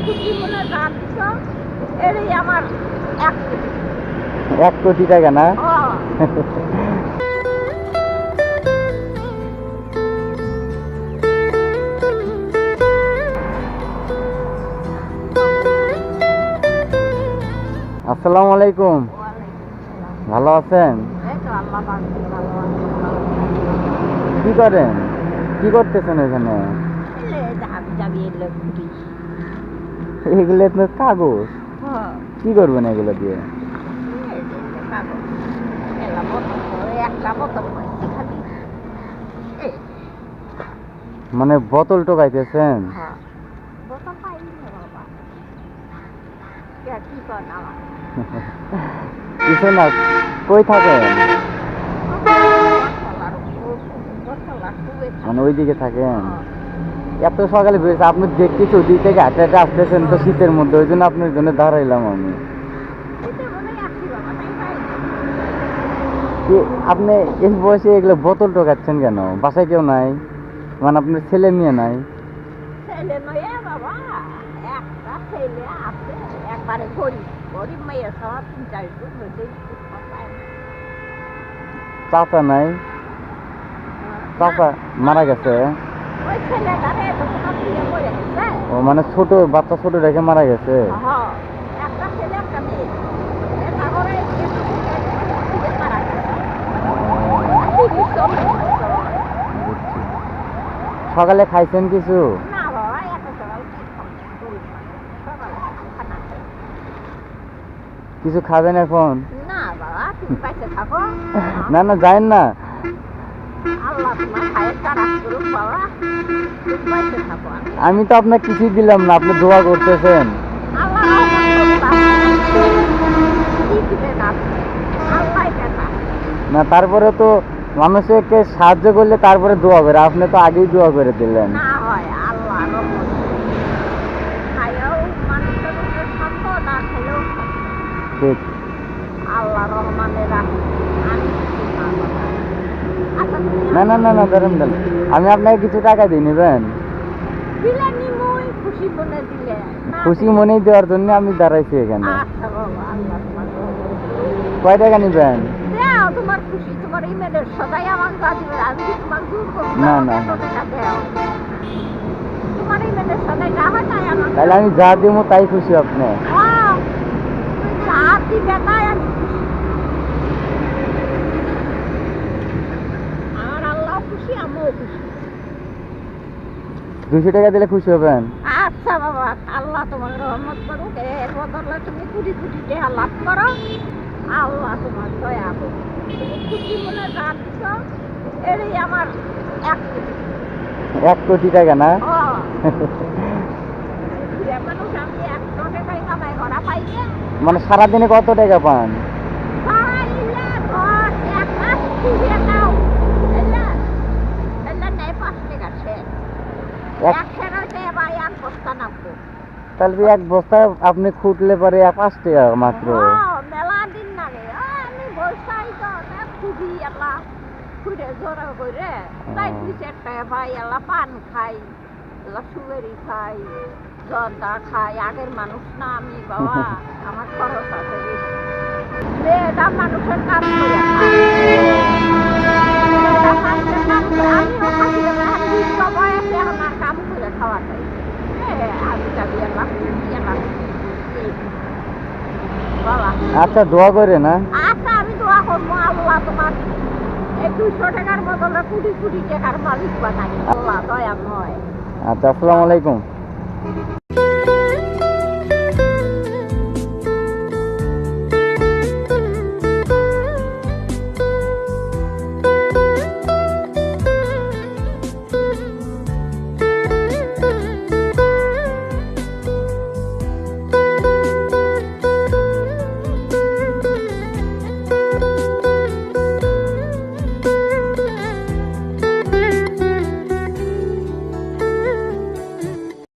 খুশি মনে দান দিছ, এরই আমার 1 কোটি। 1 কোটি টাকা না? আসসালামু আলাইকুম। ভালো আছেন? কি করেন? কি করতেছেন এখানে? এগুলো তো কাগজ। কি করবেন এগুলো দিয়ে? মানে বোতল টোকাইতেছেন? কিছু না, কই থাকেন? মানে ওইদিকে থাকেন? এত সকালে বেরিয়েছে, আপনি দেখতেছি ওদিক থেকে হাঁটে হাঁটে আসতেছেন তো শীতের মধ্যে, ওই জন্য আপনার জন্য দাঁড়াইলাম আমি। আপনি এই বয়সে এগুলো বোতল টোকাচ্ছেন কেন? বাসায় কেউ নাই? মানে আপনার ছেলে মেয়ে নাই? চাচা নাই? চাচা মারা গেছে? ও মানে ছোট বাচ্চা, ছোট রেখে মারা গেছে? সকালে খাইছেন কিছু? কিছু খাবেন এখন? না না, যায়েন না। আমি তো আপনাকে কিছুই দিলাম না, আপনি দোয়া করতেছেন। না তারপরে তো মানুষকে সাহায্য করলে তারপরে দোয়া করে, আপনি তো আগেই দোয়া করে দিলেন। ঠিক। না না না না, ধরেন দেন, আমি আপনাকে কিছু টাকা দিয়ে নেবেন। খুশি মনে দেওয়ার জন্য আমি দাঁড়াইছি এখানে। কয় টাকা নেবেন? না না, তাহলে আমি যা দিব তাই খুশি আপনি? 200 টাকা দিলে খুশি হবেন? আচ্ছা বাবা, আল্লাহ তোমার রহমত করুক, এর বদলে তুমি কোটি কোটি টাকা লাভ করো, আল্লাহ তোমার দয়া করুক। তুমি খুশি মনে দান দিছ, এরই আমার 1 কোটি। 1 কোটি টাকা না? মানুষ আমি 100 টাকায় কামাই করা পাই না। মানে সারাদিনে কত টাকা পান? তাহলে এক বস্তা আপনি খুঁটলে পরে 5 টাকা মাত্র। মেলা দিন লাগে আমি বসাই তো খুবই এলা খুঁড়ে জোড়া করে তাই 2-4 টাকা পাই, এলা পান খাই, এলা সুবেরি খাই, জর্দা খাই। আগের মানুষ না আমি বাবা, আমার খরচ আছে বেশি। মেয়েটা মানুষের কাজ করে খায়, আমিও খাচ্ছি সবাই আমার কাম করে খাওয়া চাই। আচ্ছা দোয়া করে না? আচ্ছা আমি দোয়া করবো, আল্লাহ তোমার এই 200 টাকার বদলে কোটি কোটি টাকার মালিক বানাই, আল্লাহ দয়াময়। আচ্ছা, আসসালামু আলাইকুম।